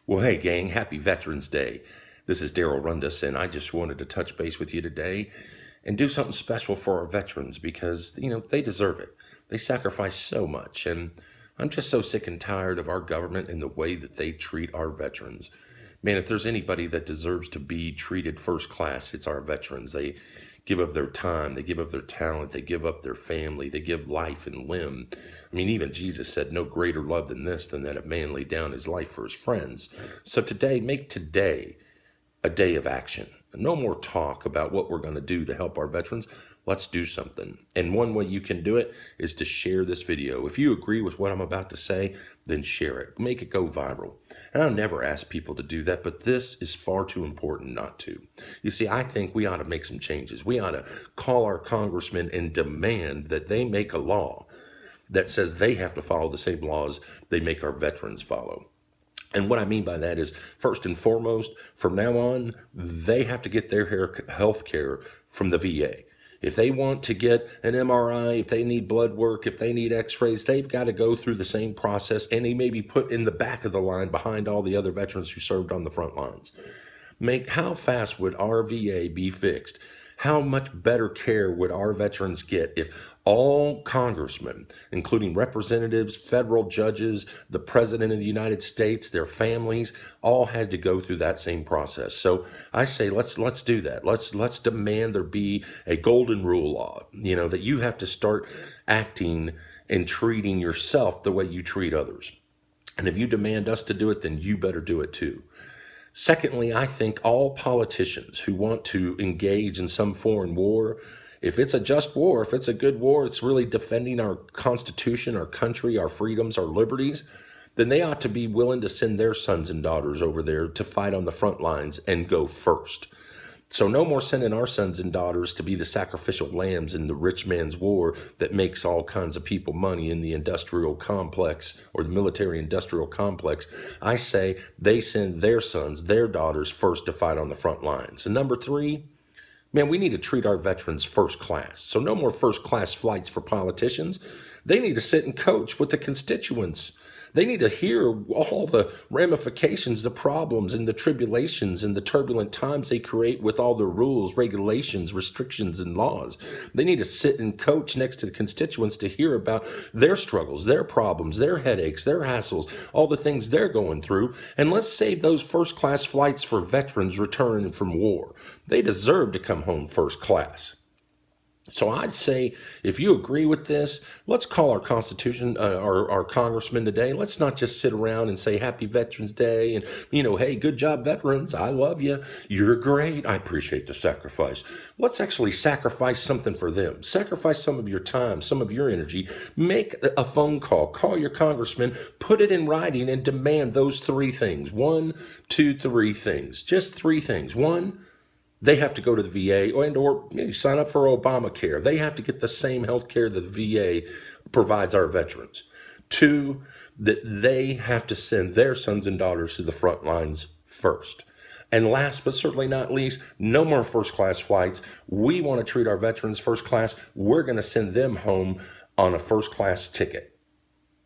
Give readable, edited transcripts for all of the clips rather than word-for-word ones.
Well, hey, gang, happy Veterans Day. This is Daryl Rundus, and I just wanted to touch base with you today and do something special for our veterans because, they deserve it. They sacrifice so much, and I'm just so sick and tired of our government and the way that they treat our veterans. Man, if there's anybody that deserves to be treated first class, it's our veterans. They give up their time, they give up their talent, they give up their family, they give life and limb. I mean, even Jesus said, no greater love than this, than that a man lay down his life for his friends. So today, make today a day of action. No more talk about what we're going to do to help our veterans. Let's do something. And one way you can do it is to share this video. If you agree with what I'm about to say, then share it. Make it go viral. And I'll never ask people to do that, but this is far too important not to. You see, I think we ought to make some changes. We ought to call our congressmen and demand that they make a law that says they have to follow the same laws they make our veterans follow. And what I mean by that is, first and foremost, from now on, they have to get their health care from the VA. If they want to get an MRI, if they need blood work, if they need x-rays, they've got to go through the same process, and they may be put in the back of the line behind all the other veterans who served on the front lines. How fast would our VA be fixed? How much better care would our veterans get if all congressmen, including representatives, federal judges, the president of the United States, their families, all had to go through that same process? So I say, let's do that. Let's demand there be a golden rule law, that you have to start acting and treating yourself the way you treat others. And if you demand us to do it, then you better do it too. Secondly, I think all politicians who want to engage in some foreign war, if it's a just war, if it's a good war, it's really defending our Constitution, our country, our freedoms, our liberties, then they ought to be willing to send their sons and daughters over there to fight on the front lines and go first. So no more sending our sons and daughters to be the sacrificial lambs in the rich man's war that makes all kinds of people money in the industrial complex or the military industrial complex. I say they send their sons, their daughters first to fight on the front lines. And number three, man, we need to treat our veterans first class. So no more first class flights for politicians. They need to sit and coach with the constituents. They need to hear all the ramifications, the problems and the tribulations and the turbulent times they create with all the rules, regulations, restrictions, and laws. They need to sit and coach next to the constituents to hear about their struggles, their problems, their headaches, their hassles, all the things they're going through. And let's save those first-class flights for veterans returning from war. They deserve to come home first class. So I'd say, if you agree with this, let's call our Constitution, our congressmen today. Let's not just sit around and say Happy Veterans Day and, hey, good job, veterans. I love you. You're great. I appreciate the sacrifice. Let's actually sacrifice something for them. Sacrifice some of your time, some of your energy. Make a phone call. Call your congressman. Put it in writing and demand those three things. 1, 2, 3 things. Just 3 things. 1, they have to go to the VA or sign up for Obamacare. They have to get the same health care that the VA provides our veterans. 2, that they have to send their sons and daughters to the front lines first. And last but certainly not least, no more first-class flights. We want to treat our veterans first class. We're going to send them home on a first-class ticket.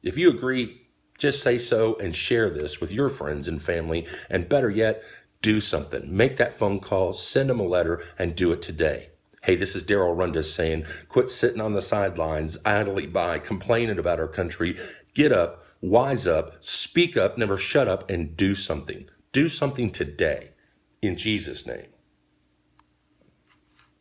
If you agree, just say so and share this with your friends and family. And better yet, do something. Make that phone call, send them a letter, and do it today. Hey, this is Daryl Rundus saying, quit sitting on the sidelines, idly by, complaining about our country. Get up, wise up, speak up, never shut up, and do something. Do something today. In Jesus' name.